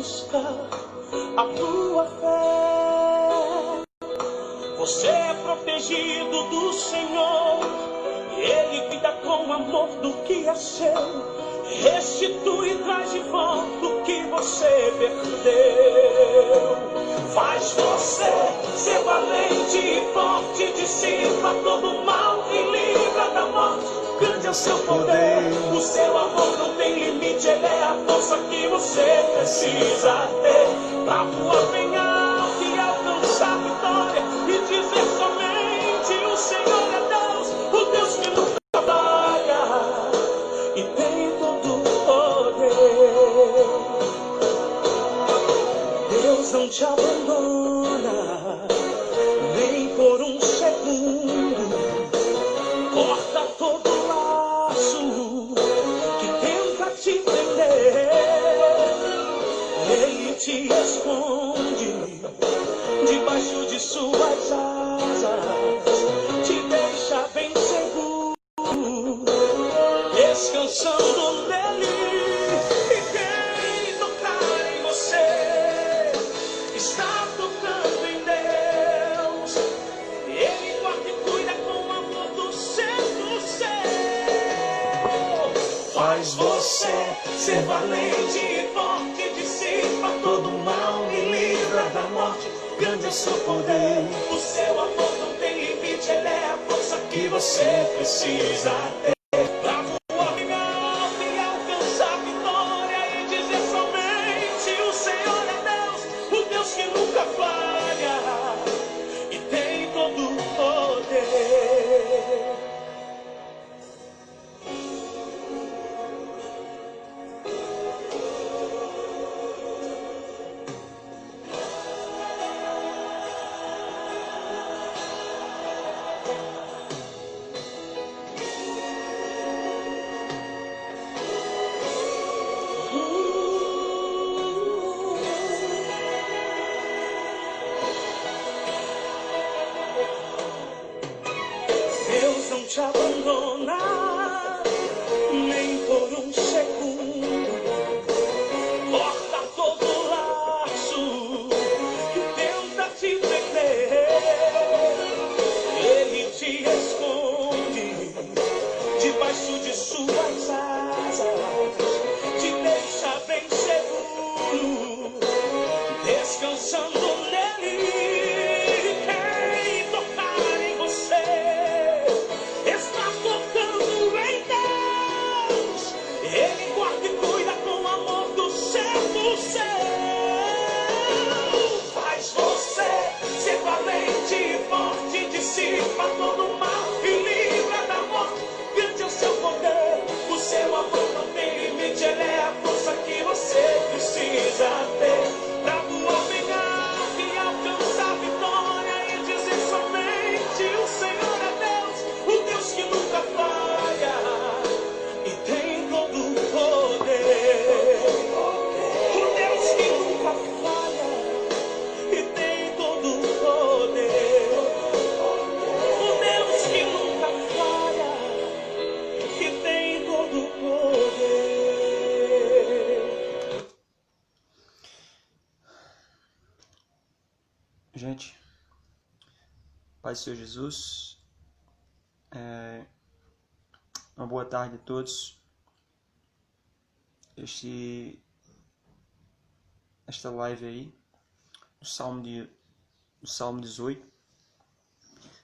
busca a tua fé. Você é protegido do Senhor, Ele cuida com amor do que é seu. Restitui e traz de volta o que você perdeu. Faz você ser valente e forte, dissipa todo o mal e livra da morte. Grande é o seu poder, o seu amor não tem limite, ele é a força que você precisa ter pra voar bem alto e alcançar a vitória e dizer somente: o Senhor é Deus, o Deus que nunca falha e tem todo o poder. Deus não te abandona nem por um segundo. Corta todo laço que tenta te prender. Ele te esconde debaixo de suas asas, te deixa bem seguro, descansando nele. E quem tocar em você está tocando em Deus. Ele guarda e cuida com amor do céu. Faz você ser valente e forte, dissipa todo o mal e livra da morte. Grande é o seu poder, o seu amor não tem limite, ele é a força que você precisa ter pra voar bem alto e alcançar a vitória e dizer somente: o Senhor é Deus, o Deus que nunca falha e tem todo o poder. Deus não te abandona nem por um segundo. Corta todo laço que tenta te prender. Ele te esconde debaixo de suas asas, te deixa bem seguro, descansando nele. Quem tocar em você está tocando em Deus. Ele guarda e cuida com amor do céu, do céu. Faz você ser valente e forte, dissipa todo o mal e livra da morte. Grande é o seu poder, o seu amor não tem limite, ele é a força que você precisa ter pra voar bem alto e alcançar a vitória e dizer somente: o Senhor é Deus, o Deus que nunca falha e tem todo o poder. O Deus que nunca falha e tem todo o poder. O Deus que nunca falha e tem todo o poder. Gente, Paz do Senhor Jesus, uma boa tarde a todos. Esta live aí, do Salmo 18,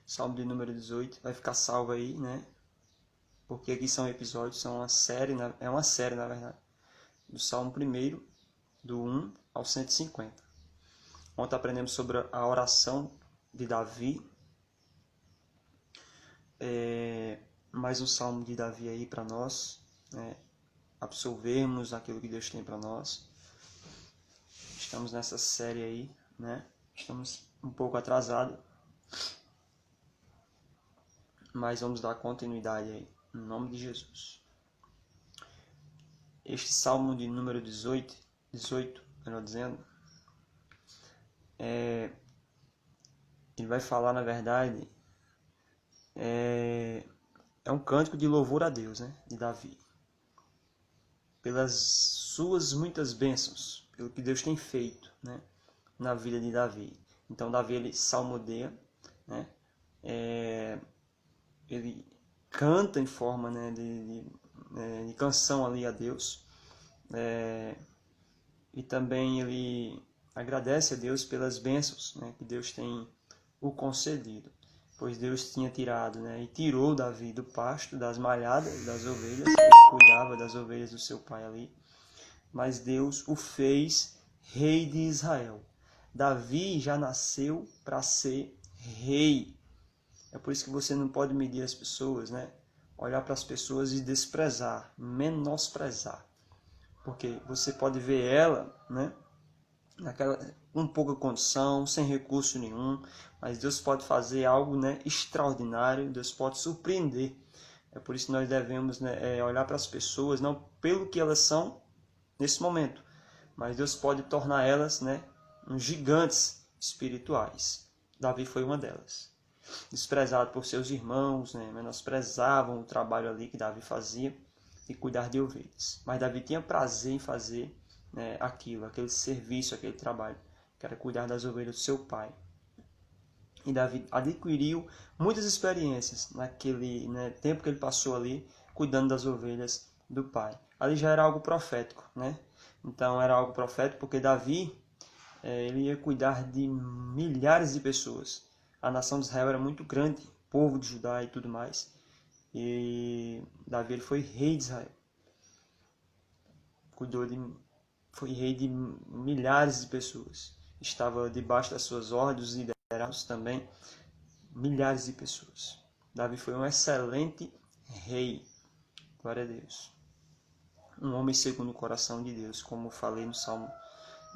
Salmo de número 18, vai ficar salvo aí, né? Porque aqui são episódios, são uma série, é uma série na verdade, do Salmo 1, do 1 ao 150. Ontem aprendemos sobre a oração de Davi. Mais um salmo de Davi aí para nós, né? Absorvermos aquilo que Deus tem para nós. Estamos nessa série aí, né? Estamos um pouco atrasados, mas vamos dar continuidade aí, em nome de Jesus. Este salmo de número 18, melhor dizendo, ele vai falar, na verdade, é um cântico de louvor a Deus, né, de Davi, pelas suas muitas bênçãos, pelo que Deus tem feito, né, na vida de Davi. Então Davi ele salmodeia, né, ele canta em forma, né, de canção ali a Deus, e também ele agradece a Deus pelas bênçãos, né, que Deus tem o concedido, pois Deus tinha tirado, né, e tirou Davi do pasto, das malhadas das ovelhas, ele cuidava das ovelhas do seu pai ali, mas Deus o fez rei de Israel. Davi já nasceu para ser rei. É por isso que você não pode medir as pessoas, né? Olhar para as pessoas e desprezar, menosprezar. Porque você pode ver ela, né, com pouca condição, sem recurso nenhum, mas Deus pode fazer algo, né, extraordinário, Deus pode surpreender. É por isso que nós devemos, né, olhar para as pessoas, não pelo que elas são nesse momento, mas Deus pode tornar elas, né, uns gigantes espirituais. Davi foi uma delas. Desprezado por seus irmãos, né, menosprezavam o trabalho ali que Davi fazia de cuidar de ovelhas. Mas Davi tinha prazer em fazer, né, aquele serviço, aquele trabalho, que era cuidar das ovelhas do seu pai. E Davi adquiriu muitas experiências naquele, né, tempo que ele passou ali cuidando das ovelhas do pai. Ali já era algo profético, né? Então era algo profético porque Davi ele ia cuidar de milhares de pessoas. A nação de Israel era muito grande, povo de Judá e tudo mais. E Davi ele foi rei de Israel. Foi rei de milhares de pessoas. Estava debaixo das suas ordens e liderados também milhares de pessoas. Davi foi um excelente rei. Glória a Deus. Um homem segundo o coração de Deus, como falei no Salmo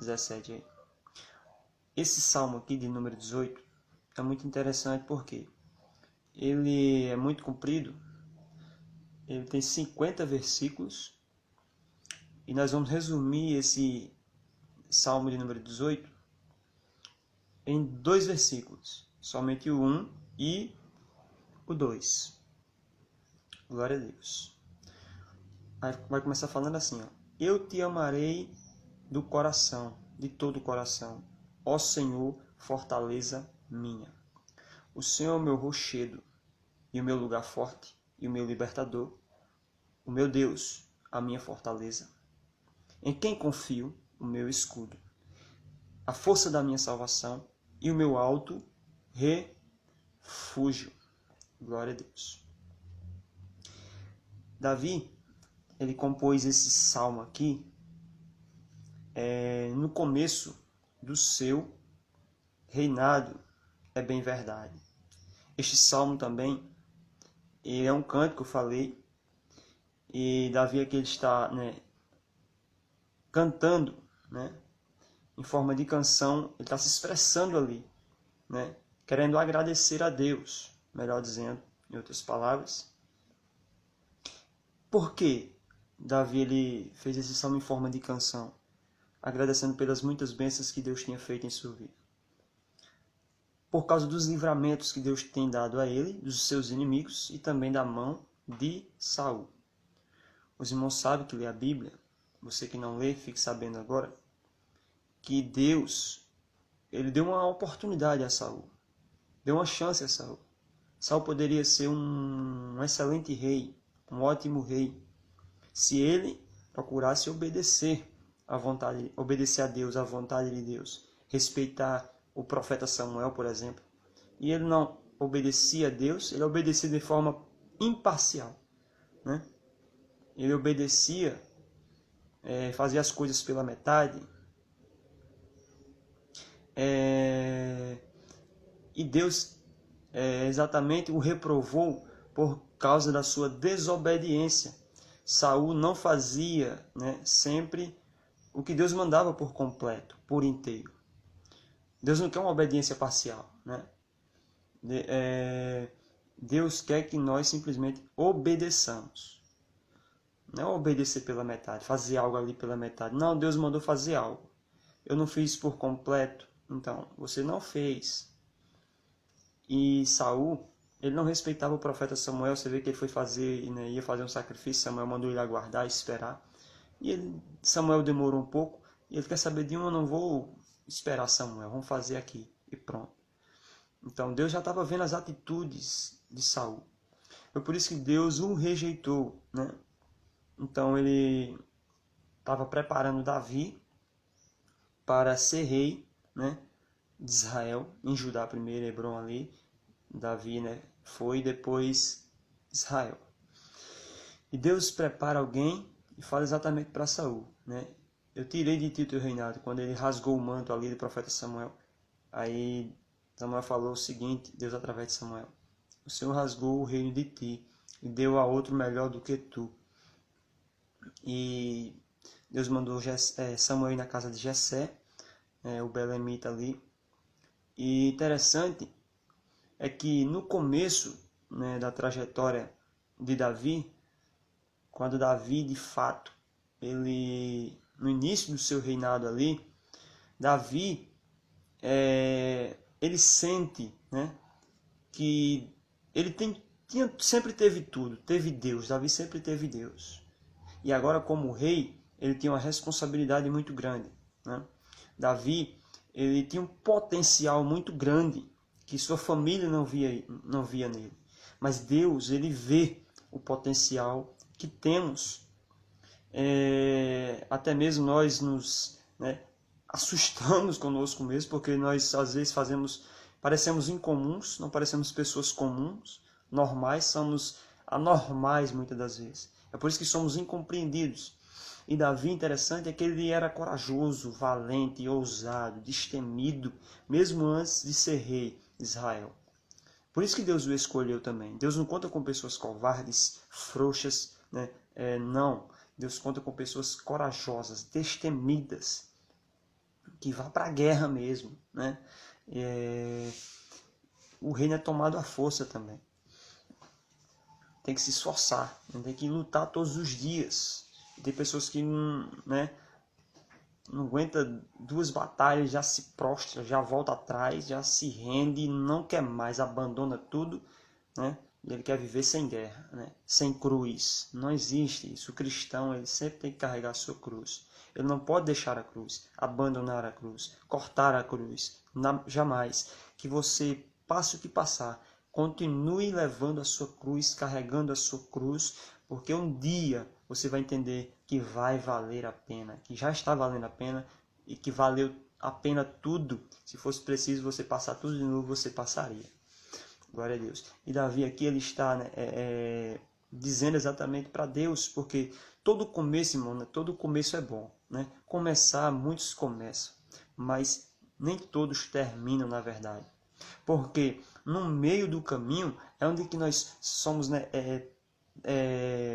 17 aí. Esse salmo aqui de número 18 é muito interessante porque ele é muito comprido, ele tem 50 versículos e nós vamos resumir esse salmo de número 18 em 2 versículos, somente o 1 e o 2. Glória a Deus. Aí vai começar falando assim, ó: eu te amarei do coração, de todo o coração, ó Senhor, fortaleza minha. O Senhor é o meu rochedo e o meu lugar forte e o meu libertador, o meu Deus, a minha fortaleza, em quem confio, o meu escudo, a força da minha salvação e o meu alto refúgio. Glória a Deus. Davi, ele compôs esse salmo aqui no começo do seu reinado, é bem verdade. Este salmo também é um cântico, eu falei, e Davi aqui ele está, né, cantando, né, em forma de canção, ele está se expressando ali, né, querendo agradecer a Deus, melhor dizendo, em outras palavras. Por que Davi ele fez esse salmo em forma de canção? Agradecendo pelas muitas bênçãos que Deus tinha feito em sua vida. Por causa dos livramentos que Deus tem dado a ele, dos seus inimigos e também da mão de Saul. Os irmãos sabem que lê a Bíblia, você que não lê, fique sabendo agora, que Deus, ele deu uma oportunidade a Saul, deu uma chance a Saul. Saul poderia ser um excelente rei, um ótimo rei, se ele procurasse obedecer a Deus, a vontade de Deus, respeitar o profeta Samuel, por exemplo. E ele não obedecia a Deus, ele obedecia de forma imparcial, né? Ele obedecia, fazia as coisas pela metade. E Deus exatamente o reprovou por causa da sua desobediência. Saul não fazia, né, sempre o que Deus mandava por completo, por inteiro. Deus não quer uma obediência parcial, né? Deus quer que nós simplesmente obedeçamos. Não obedecer pela metade, fazer algo ali pela metade. Não, Deus mandou fazer algo. Eu não fiz por completo. Então, você não fez. E Saul, ele não respeitava o profeta Samuel. Você vê que ele foi fazer, né, ia fazer um sacrifício. Samuel mandou ele aguardar, esperar. E Samuel demorou um pouco. E ele quer saber de um, eu não vou esperar Samuel, vamos fazer aqui e pronto. Então Deus já estava vendo as atitudes de Saul. Foi por isso que Deus o rejeitou, né? Então ele estava preparando Davi para ser rei, né, de Israel, em Judá primeiro, Hebron ali. Davi, né, foi depois Israel. E Deus prepara alguém e fala exatamente para Saul, né? Eu tirei de ti o teu reinado, quando ele rasgou o manto ali do profeta Samuel. Aí Samuel falou o seguinte, Deus através de Samuel: o Senhor rasgou o reino de ti e deu a outro melhor do que tu. E Deus mandou Samuel ir na casa de Jessé, o belemita ali. E interessante é que no começo, né, da trajetória de Davi, quando Davi de fato, no início do seu reinado ali, Davi, ele sente, né, que ele sempre teve tudo, teve Deus, Davi sempre teve Deus. E agora como rei, ele tinha uma responsabilidade muito grande, né? Davi, ele tinha um potencial muito grande que sua família não via nele. Mas Deus, ele vê o potencial que temos. Até mesmo nós nos, né, assustamos conosco mesmo, porque nós às vezes parecemos incomuns, não parecemos pessoas comuns, normais, somos anormais muitas das vezes. É por isso que somos incompreendidos. E Davi, interessante, é que ele era corajoso, valente, ousado, destemido, mesmo antes de ser rei de Israel. Por isso que Deus o escolheu também. Deus não conta com pessoas covardes, frouxas, né? Não. Deus conta com pessoas corajosas, destemidas, que vá para a guerra mesmo, né? O reino é tomado à força também. Tem que se esforçar, tem que lutar todos os dias. Tem pessoas que né, não aguenta 2 batalhas, já se prostra, já volta atrás, já se rende, não quer mais, abandona tudo, né? E ele quer viver sem guerra, né? Sem cruz. Não existe isso. O cristão, ele sempre tem que carregar a sua cruz. Ele não pode deixar a cruz, abandonar a cruz, cortar a cruz. Jamais. Que você passe o que passar, continue levando a sua cruz, carregando a sua cruz, porque um dia você vai entender que vai valer a pena, que já está valendo a pena e que valeu a pena tudo. Se fosse preciso você passar tudo de novo, você passaria. Glória a Deus. E Davi aqui, ele está, né, dizendo exatamente para Deus, porque todo começo, irmão, né, todo começo é bom, né? Começar, muitos começam, mas nem todos terminam, na verdade. Porque no meio do caminho é onde que nós somos, né,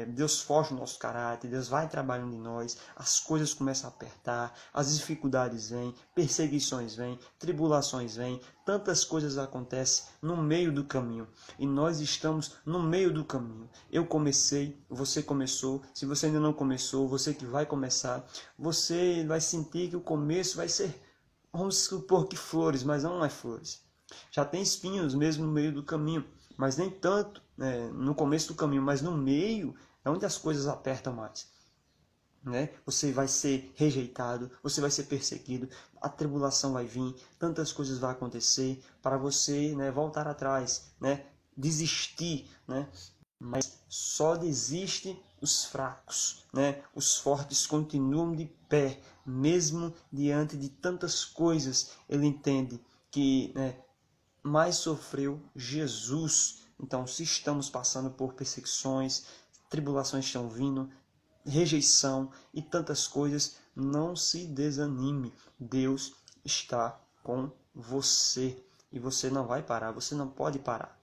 Deus forja o nosso caráter, Deus vai trabalhando em nós, as coisas começam a apertar, as dificuldades vêm, perseguições vêm, tribulações vêm, tantas coisas acontecem no meio do caminho. E nós estamos no meio do caminho. Eu comecei, você começou, se você ainda não começou, você que vai começar, você vai sentir que o começo vai ser, vamos supor que flores, mas não é flores. Já tem espinhos mesmo no meio do caminho, mas nem tanto no começo do caminho, mas no meio é onde as coisas apertam mais. Né? Você vai ser rejeitado, você vai ser perseguido, a tribulação vai vir, tantas coisas vão acontecer para você, né, voltar atrás, né, desistir, né? Mas só desistem os fracos, né? Os fortes continuam de pé, mesmo diante de tantas coisas. Ele entende que, né, mais sofreu Jesus. Então, se estamos passando por perseguições, tribulações estão vindo, rejeição e tantas coisas, não se desanime. Deus está com você e você não vai parar, você não pode parar.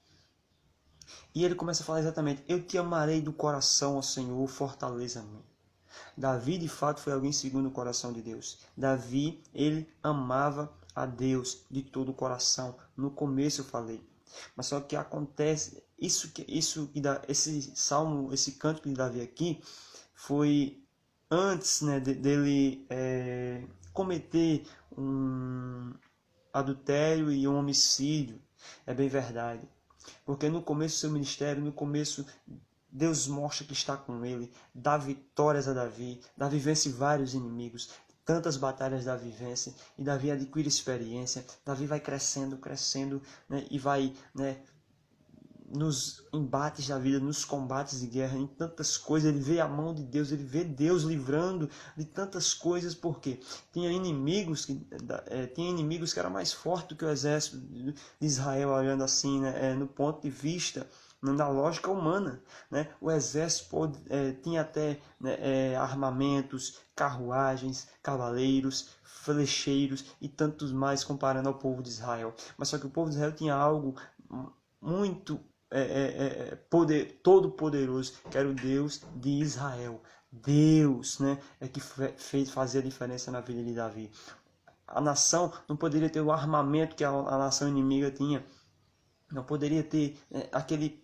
E ele começa a falar exatamente: eu te amarei do coração, ó Senhor, fortaleza-me. Davi, de fato, foi alguém segundo o coração de Deus. Davi, ele amava a Deus de todo o coração. No começo eu falei. Mas só que acontece, esse salmo, esse cântico de Davi aqui, foi antes, né, dele cometer um adultério e um homicídio. É bem verdade. Porque no começo do seu ministério, no começo, Deus mostra que está com ele, dá vitórias a Davi. Davi vence vários inimigos. tantas batalhas Davi vence, e Davi adquire experiência, Davi vai crescendo, né, e vai, né, nos embates da vida, nos combates de guerra, em tantas coisas, ele vê a mão de Deus, ele vê Deus livrando de tantas coisas, porque tinha inimigos que eram mais fortes do que o exército de Israel, olhando assim, né, no ponto de vista, na lógica humana, né? O exército tinha até, né, armamentos, carruagens, cavaleiros, flecheiros e tantos mais comparando ao povo de Israel. Mas só que o povo de Israel tinha algo muito todo poderoso, que era o Deus de Israel. Deus, né, é que fazia a diferença na vida de Davi. A nação não poderia ter o armamento que a nação inimiga tinha, não poderia ter aquele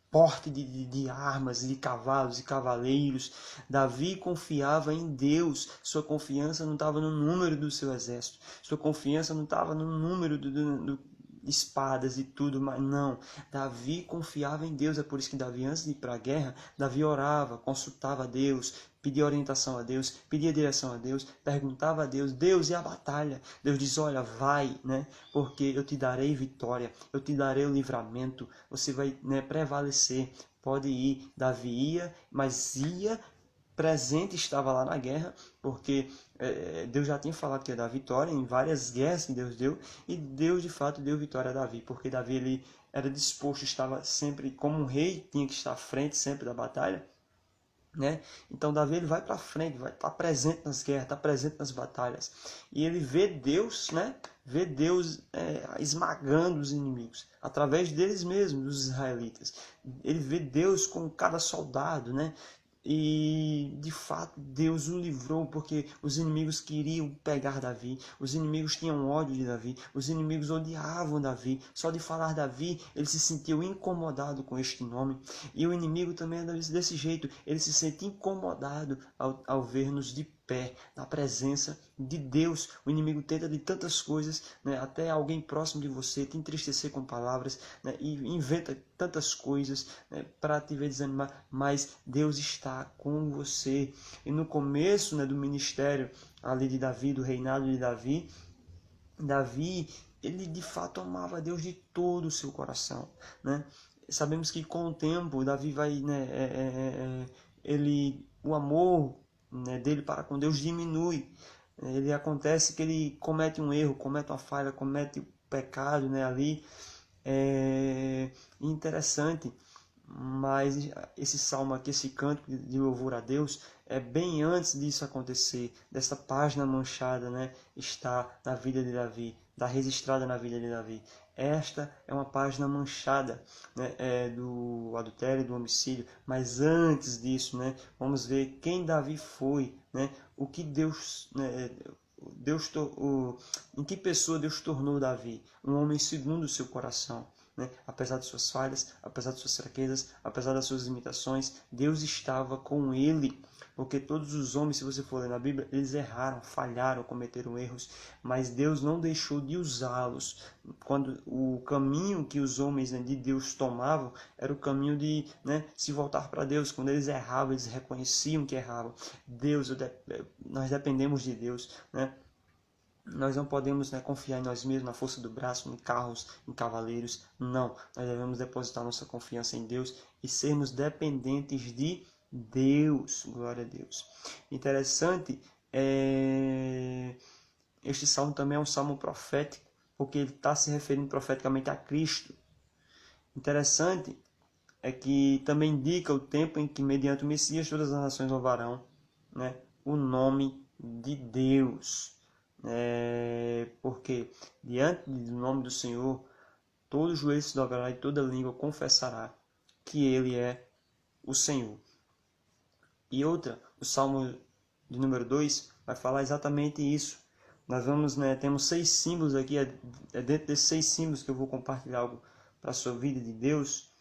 porte de armas, de cavalos e cavaleiros. Davi confiava em Deus. Sua confiança não estava no número do seu exército, sua confiança não estava no número do espadas e tudo, mas não, Davi confiava em Deus. É por isso que Davi, antes de ir para a guerra, Davi orava, consultava a Deus, pedia orientação a Deus, pedia direção a Deus, perguntava a Deus, Deus, e a batalha? Deus diz, olha, vai, né, porque eu te darei vitória, eu te darei o livramento, você vai, né, prevalecer, pode ir. Davi ia, mas ia presente, estava lá na guerra, porque Deus já tinha falado que ia dar vitória em várias guerras que Deus deu, e Deus de fato deu vitória a Davi, porque Davi ele era disposto, estava sempre como um rei, tinha que estar à frente sempre da batalha, né? Então Davi ele vai para frente, vai estar presente nas guerras, estar presente nas batalhas, e ele vê Deus, né? Vê Deus esmagando os inimigos através deles mesmos, dos israelitas. Ele vê Deus com cada soldado, né? E de fato Deus o livrou, porque os inimigos queriam pegar Davi, os inimigos tinham ódio de Davi, os inimigos odiavam Davi. Só de falar Davi, ele se sentiu incomodado com este nome. E o inimigo também é desse jeito, ele se sente incomodado ao ver-nos de pé, na presença de Deus. O inimigo tenta de tantas coisas, né, até alguém próximo de você, te entristecer com palavras, né, e inventa tantas coisas, né, para te ver desanimar, mas Deus está com você. E no começo, né, do ministério ali de Davi, do reinado de Davi, ele de fato amava Deus de todo o seu coração, né? Sabemos que com o tempo Davi vai, né, o amor, né, dele para com Deus diminui. Ele acontece que ele comete um erro, comete uma falha, comete pecado, né, ali. Interessante, mas esse salmo aqui, esse canto de louvor a Deus, é bem antes disso acontecer, dessa página manchada, né, está na vida de Davi, está registrada na vida de Davi. Esta é uma página manchada, né, do adultério, do homicídio, mas antes disso, né, vamos ver quem Davi foi, né, o que Deus, né, em que pessoa Deus tornou Davi, um homem segundo o seu coração, né? Apesar de suas falhas, apesar de suas fraquezas, apesar das suas limitações, Deus estava com ele. Porque todos os homens, se você for ler na Bíblia, eles erraram, falharam, cometeram erros, mas Deus não deixou de usá-los. Quando o caminho que os homens, né, de Deus tomavam era o caminho de, né, se voltar para Deus. Quando eles erravam, eles reconheciam que erravam. Nós dependemos de Deus, né? Nós não podemos, né, confiar em nós mesmos, na força do braço, em carros, em cavaleiros. Não, nós devemos depositar nossa confiança em Deus e sermos dependentes de Deus. Glória a Deus. Interessante, este salmo também é um salmo profético, porque ele está se referindo profeticamente a Cristo. Interessante é que também indica o tempo em que, mediante o Messias, todas as nações louvarão, né, o nome de Deus. Porque diante do nome do Senhor, todo joelho se dobrará e toda língua confessará que Ele é o Senhor. E outra, o Salmo de número 2 vai falar exatamente isso. Nós vamos, né, temos 6 símbolos aqui, dentro desses 6 símbolos que eu vou compartilhar algo para a sua vida de Deus.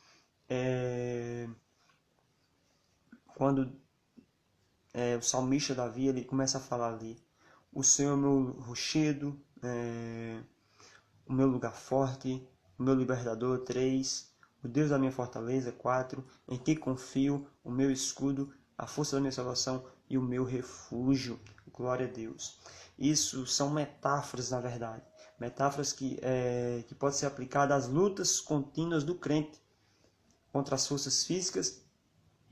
Quando o salmista Davi, ele começa a falar ali: o Senhor é o meu rochedo, o meu lugar forte, o meu libertador. 3, o Deus da minha fortaleza. 4, em que confio, o meu escudo, a força da minha salvação e o meu refúgio. Glória a Deus. Isso são metáforas, na verdade. Metáforas que podem ser aplicadas às lutas contínuas do crente contra as forças físicas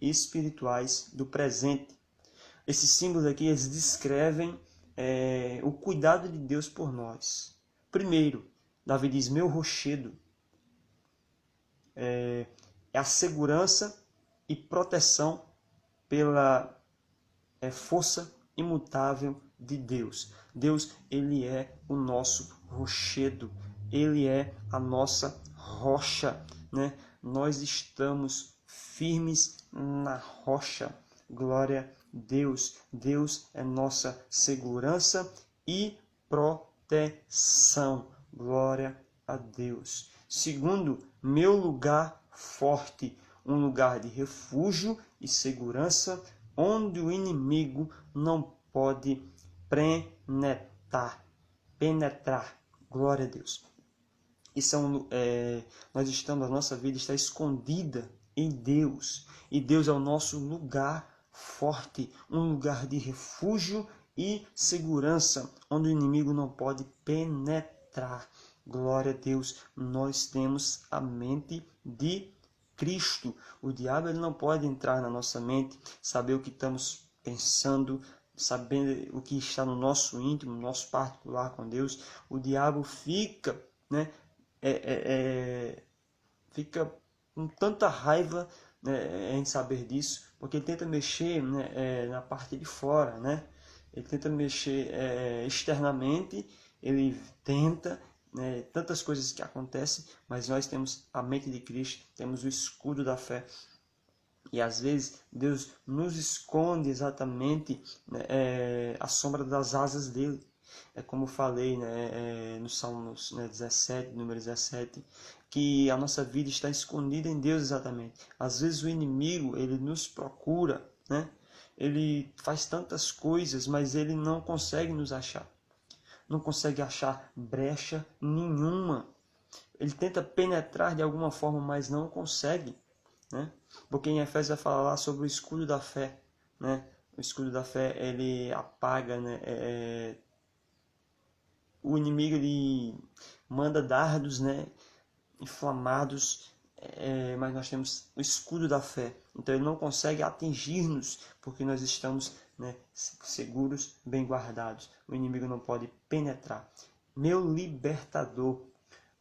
e espirituais do presente. Esses símbolos aqui, eles descrevem o cuidado de Deus por nós. Primeiro, Davi diz, meu rochedo. É a segurança e proteção pela força imutável de Deus. Deus, ele é o nosso rochedo, ele é a nossa rocha, né? Nós estamos firmes na rocha. Glória a Deus. Deus é nossa segurança e proteção. Glória a Deus. Segundo, meu lugar forte, um lugar de refúgio e segurança, onde o inimigo não pode penetrar. Glória a Deus. A nossa vida está escondida em Deus. E Deus é o nosso lugar forte, um lugar de refúgio e segurança, onde o inimigo não pode penetrar. Glória a Deus. Nós temos a mente de Cristo. O diabo ele não pode entrar na nossa mente, saber o que estamos pensando, sabendo o que está no nosso íntimo, no nosso particular com Deus. O diabo fica, fica com tanta raiva, em saber disso, porque ele tenta mexer, na parte de fora, né? Ele tenta mexer externamente, ele tenta, tantas coisas que acontecem, mas nós temos a mente de Cristo, temos o escudo da fé. E às vezes Deus nos esconde exatamente a sombra das asas dele. É como eu falei no Salmos 17, número 17, que a nossa vida está escondida em Deus exatamente. Às vezes o inimigo ele nos procura, né? Ele faz tantas coisas, mas ele não consegue nos achar. Não consegue achar brecha nenhuma. Ele tenta penetrar de alguma forma, mas não consegue, né? Porque em Efésios vai falar lá sobre o escudo da fé, né? O escudo da fé, ele apaga, o inimigo ele manda dardos, inflamados, mas nós temos o escudo da fé. Então ele não consegue atingir-nos, porque nós estamos seguros, bem guardados. O inimigo não pode penetrar. Meu libertador,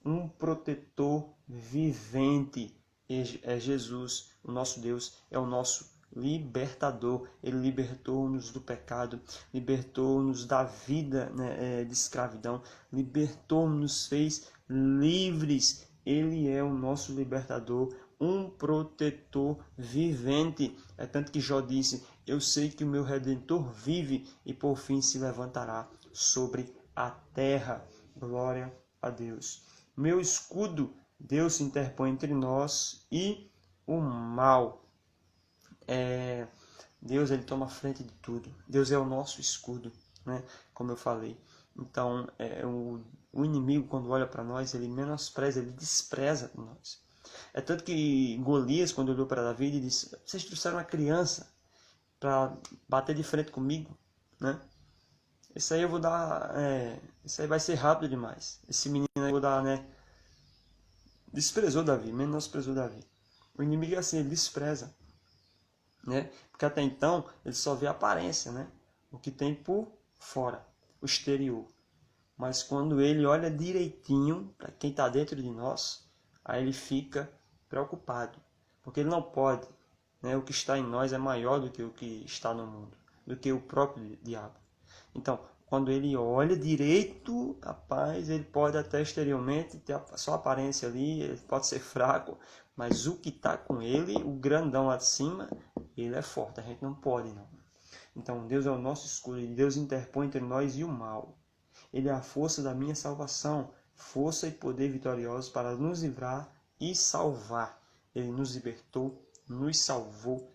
um protetor vivente, é Jesus, o nosso Deus, é o nosso libertador. Ele libertou-nos do pecado, libertou-nos da vida de escravidão, libertou-nos, fez livres. Ele é o nosso libertador, um protetor vivente. É tanto que Jó disse, eu sei que o meu Redentor vive e por fim se levantará sobre a terra. Glória a Deus. Meu escudo, Deus se interpõe entre nós e o mal. Deus ele toma frente de tudo. Deus é o nosso escudo, como eu falei. Então, o inimigo, quando olha para nós, ele menospreza, ele despreza nós. É tanto que Golias, quando olhou para Davi, ele disse, vocês trouxeram uma criança para bater de frente comigo, né? Isso aí eu vou dar, isso aí vai ser rápido demais. Esse menino aí eu vou dar, desprezou Davi, menosprezou Davi. O inimigo é assim, ele despreza, porque até então ele só vê a aparência, o que tem por fora, o exterior. Mas quando ele olha direitinho para quem está dentro de nós, aí ele fica preocupado, porque ele não pode, o que está em nós é maior do que o que está no mundo, do que o próprio diabo. Então, quando ele olha direito, rapaz, ele pode até exteriormente ter só a aparência ali, ele pode ser fraco, mas o que está com ele, o grandão lá de cima, ele é forte, a gente não pode não. Então, Deus é o nosso escudo, e Deus interpõe entre nós e o mal. Ele é a força da minha salvação, força e poder vitoriosos para nos livrar e salvar. Ele nos libertou, nos salvou,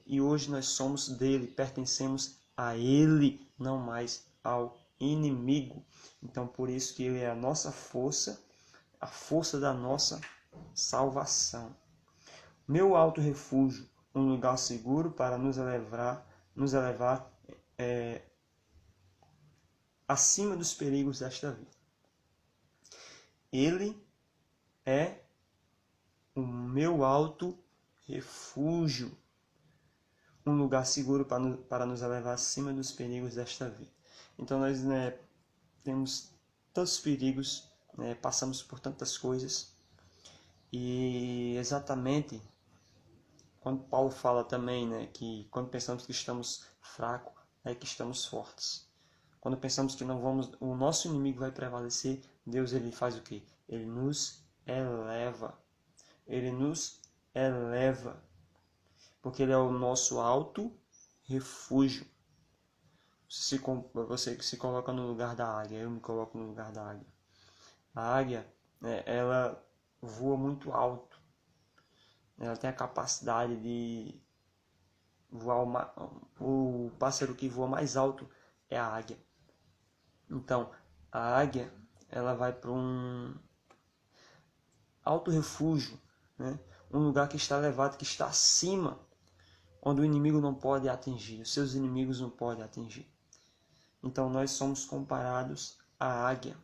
e hoje nós somos dele, pertencemos a ele, não mais ao inimigo. Então, por isso que ele é a nossa força, a força da nossa salvação. Meu alto refúgio, um lugar seguro para nos elevar acima dos perigos desta vida. Ele é o meu alto refúgio, um lugar seguro para nos elevar acima dos perigos desta vida. Então nós temos tantos perigos, passamos por tantas coisas, e exatamente quando Paulo fala também, que quando pensamos que estamos fracos, é que estamos fortes. Quando pensamos que não vamos, o nosso inimigo vai prevalecer, Deus ele faz o quê? Ele nos eleva. Ele nos eleva. Porque ele é o nosso alto refúgio. Você se coloca no lugar da águia, eu me coloco no lugar da águia. A águia, ela voa muito alto. Ela tem a capacidade de voar. O pássaro que voa mais alto é a águia. Então, a águia, ela vai para um alto refúgio, um lugar que está elevado, que está acima, onde o inimigo não pode atingir, os seus inimigos não podem atingir. Então, nós somos comparados à águia.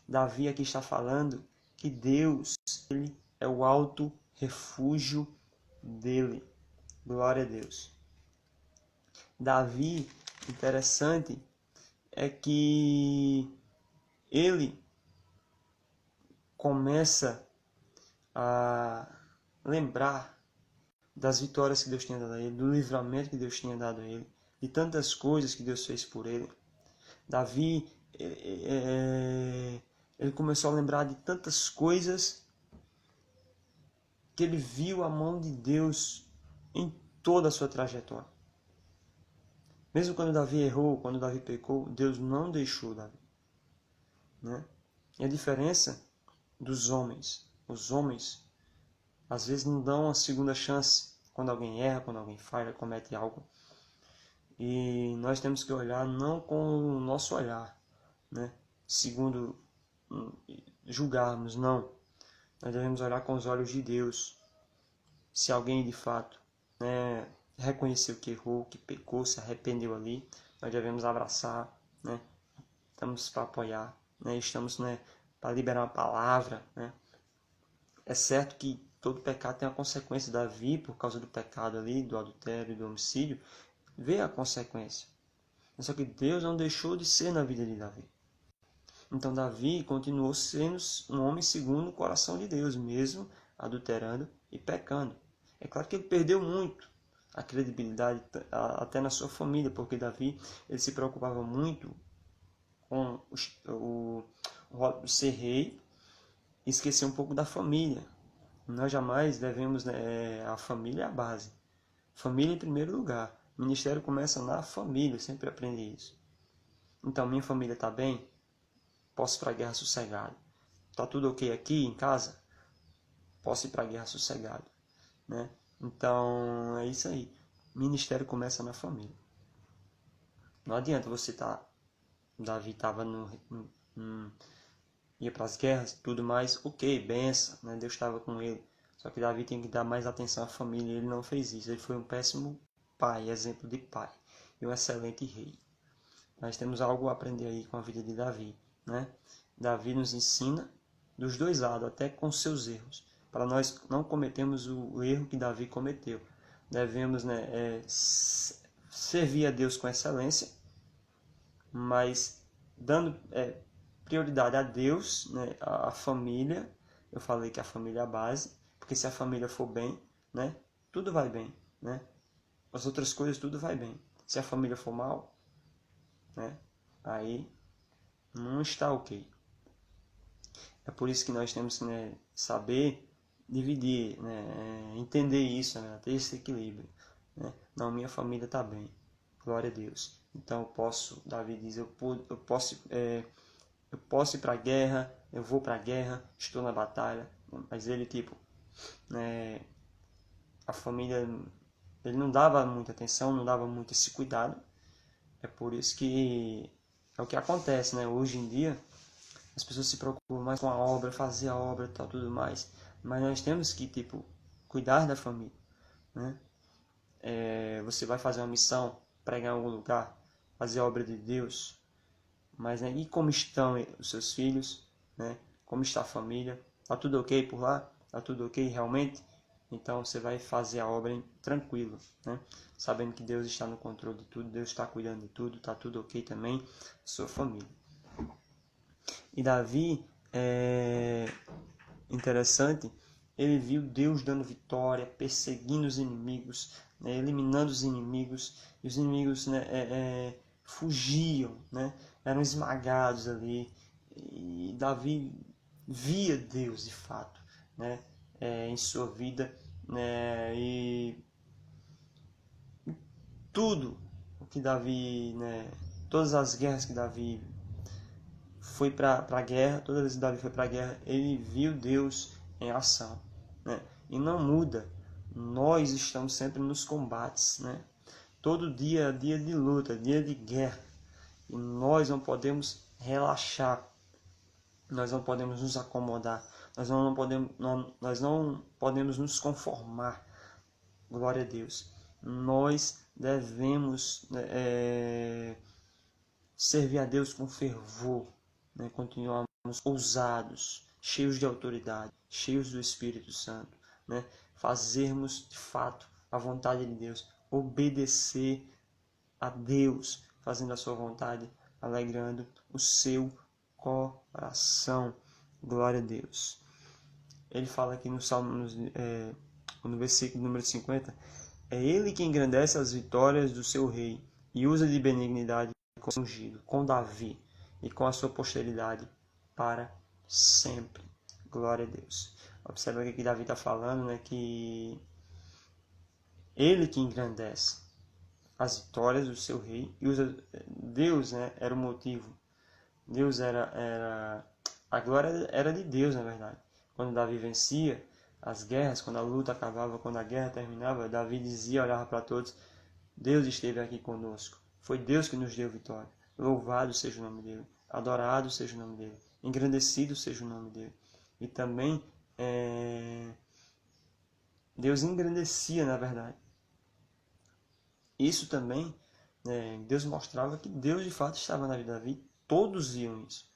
Davi aqui está falando que Deus, ele é o alto refúgio dele. Glória a Deus. Davi, interessante, é que ele começa a lembrar das vitórias que Deus tinha dado a ele, do livramento que Deus tinha dado a ele, de tantas coisas que Deus fez por ele. Davi, ele começou a lembrar de tantas coisas que ele viu a mão de Deus em toda a sua trajetória. Mesmo quando Davi errou, quando Davi pecou, Deus não deixou Davi. E a diferença dos homens. Os homens, às vezes, não dão uma segunda chance quando alguém erra, quando alguém falha, comete algo. E nós temos que olhar não com o nosso olhar, segundo julgarmos, não. Nós devemos olhar com os olhos de Deus. Se alguém de fato reconheceu que errou, que pecou, se arrependeu ali, nós devemos abraçar, estamos para apoiar, estamos para liberar uma palavra. É certo que todo pecado tem uma consequência. Davi, por causa do pecado ali, do adultério e do homicídio, veio a consequência. Só que Deus não deixou de ser na vida de Davi. Então Davi continuou sendo um homem segundo o coração de Deus, mesmo adulterando e pecando. É claro que ele perdeu muito a credibilidade até na sua família, porque Davi ele se preocupava muito com o ser rei e esquecer um pouco da família. Nós jamais devemos, a família é a base. Família em primeiro lugar. O ministério começa na família, eu sempre aprendi isso. Então, minha família está bem? Posso ir para a guerra sossegado. Está tudo ok aqui em casa? Posso ir para a guerra sossegado. Então, é isso aí. O ministério começa na família. Não adianta você estar... Davi estava ia para as guerras e tudo mais. Ok, benção, Deus estava com ele. Só que Davi tem que dar mais atenção à família. Ele não fez isso. Ele foi um péssimo pai, exemplo de pai. E um excelente rei. Nós temos algo a aprender aí com a vida de Davi. Davi nos ensina dos dois lados, até com seus erros. Para nós não cometermos o erro que Davi cometeu. Devemos servir a Deus com excelência, mas dando prioridade a Deus, a família. Eu falei que a família é a base, porque se a família for bem, tudo vai bem. As outras coisas, tudo vai bem. Se a família for mal, aí não está ok. É por isso que nós temos que saber dividir, entender isso, ter esse equilíbrio. Não, minha família está bem, glória a Deus. Então Davi diz, eu posso ir para a guerra, eu vou para a guerra, estou na batalha. Mas ele, a família, ele não dava muita atenção, não dava muito esse cuidado. É por isso que é o que acontece, Hoje em dia, as pessoas se preocupam mais com a obra, fazer a obra e tal, tudo mais. Mas nós temos que, cuidar da família, Você vai fazer uma missão, pregar em algum lugar, fazer a obra de Deus. Mas, né, e como estão os seus filhos, né? Como está a família? Tá tudo ok por lá? Tá tudo ok realmente? Então você vai fazer a obra tranquilo, né? Sabendo que Deus está no controle de tudo, Deus está cuidando de tudo, tá tudo ok também, sua família. E Davi, interessante, ele viu Deus dando vitória, perseguindo os inimigos, né, eliminando os inimigos, e os inimigos, né, fugiam, né, eram esmagados ali, e Davi via Deus de fato, né, em sua vida, né, e tudo o que Davi, né, todas as guerras que Davi foi para a guerra, toda vez que Davi foi para a guerra, ele viu Deus em ação, né? E não muda, nós estamos sempre nos combates, né? Todo dia é dia de luta, dia de guerra, e nós não podemos relaxar, nós não podemos nos acomodar, nós não podemos nos conformar. Glória a Deus. Nós devemos servir a Deus com fervor, né? Continuamos ousados, cheios de autoridade, cheios do Espírito Santo, né? Fazermos de fato a vontade de Deus, obedecer a Deus, fazendo a sua vontade, alegrando o seu coração. Glória a Deus. Ele fala aqui no Salmo, no versículo número 50, é Ele que engrandece as vitórias do seu rei e usa de benignidade com ungido, com Davi e com a sua posteridade para sempre. Glória a Deus. Observa que Davi está falando, né, que ele que engrandece as vitórias do seu rei e usa Deus, né, era o motivo. Deus a glória era de Deus, na verdade. Quando Davi vencia as guerras, quando a luta acabava, quando a guerra terminava, Davi dizia, olhava para todos, Deus esteve aqui conosco. Foi Deus que nos deu vitória. Louvado seja o nome dele. Adorado seja o nome dele. Engrandecido seja o nome dele. E também Deus engrandecia, na verdade. Isso também, Deus mostrava que Deus de fato estava na vida de Davi. Todos viam isso.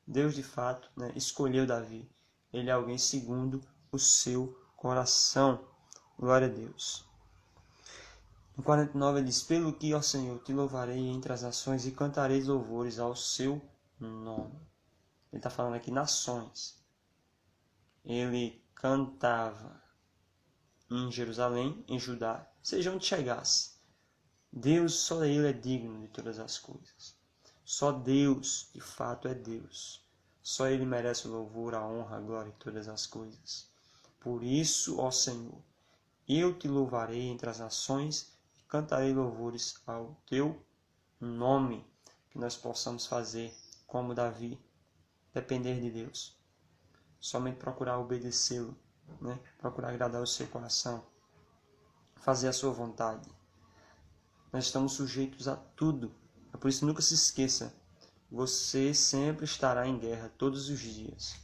Deus de fato, né, escolheu Davi. Ele é alguém segundo o seu coração. Glória a Deus. No 49 ele diz, pelo que, ó Senhor, te louvarei entre as nações e cantarei louvores ao seu nome. Ele está falando aqui nações. Ele cantava em Jerusalém, em Judá, seja onde chegasse. Deus, só Ele é digno de todas as coisas. Só Deus, de fato, é Deus. Só Ele merece o louvor, a honra, a glória e todas as coisas. Por isso, ó Senhor, eu te louvarei entre as nações e cantarei louvores ao teu nome. Que nós possamos fazer como Davi, depender de Deus. Somente procurar obedecê-lo, né? Procurar agradar o seu coração, fazer a sua vontade. Nós estamos sujeitos a tudo. É por isso, nunca se esqueça, você sempre estará em guerra todos os dias.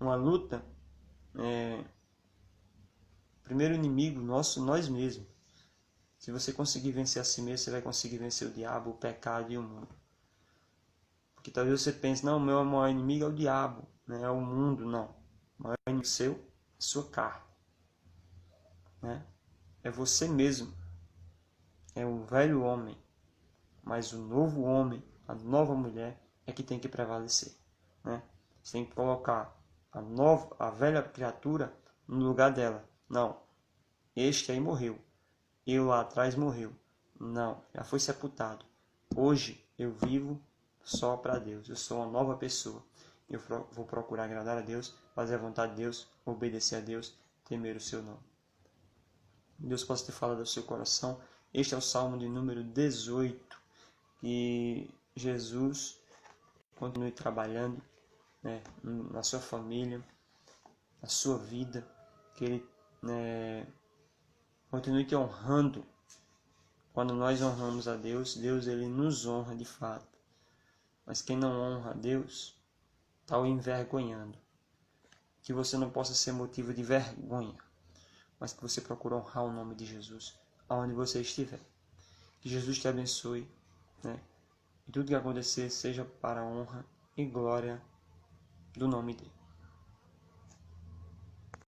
Uma luta, primeiro inimigo nosso, nós mesmos. Se você conseguir vencer a si mesmo, você vai conseguir vencer o diabo, o pecado e o mundo. Porque talvez você pense, não, o meu maior inimigo é o diabo, né? É o mundo. Não. O maior inimigo seu é a sua carne. Né? É você mesmo. É o velho homem. Mas o novo homem, a nova mulher, é que tem que prevalecer. Né? Você tem que colocar a velha criatura no lugar dela. Não, este aí morreu. Eu lá atrás morreu. Não, já foi sepultado. Hoje eu vivo só para Deus. Eu sou uma nova pessoa. Eu vou procurar agradar a Deus, fazer a vontade de Deus, obedecer a Deus, temer o seu nome. Deus possa ter falado ao seu coração. Este é o Salmo de número 18. Que Jesus continue trabalhando, né, na sua família, na sua vida. Que Ele continue te honrando. Quando nós honramos a Deus, Deus ele nos honra de fato. Mas quem não honra a Deus, está o envergonhando. Que você não possa ser motivo de vergonha, mas que você procure honrar o nome de Jesus, aonde você estiver. Que Jesus te abençoe, né? e tudo que acontecer seja para a honra e glória do nome dele.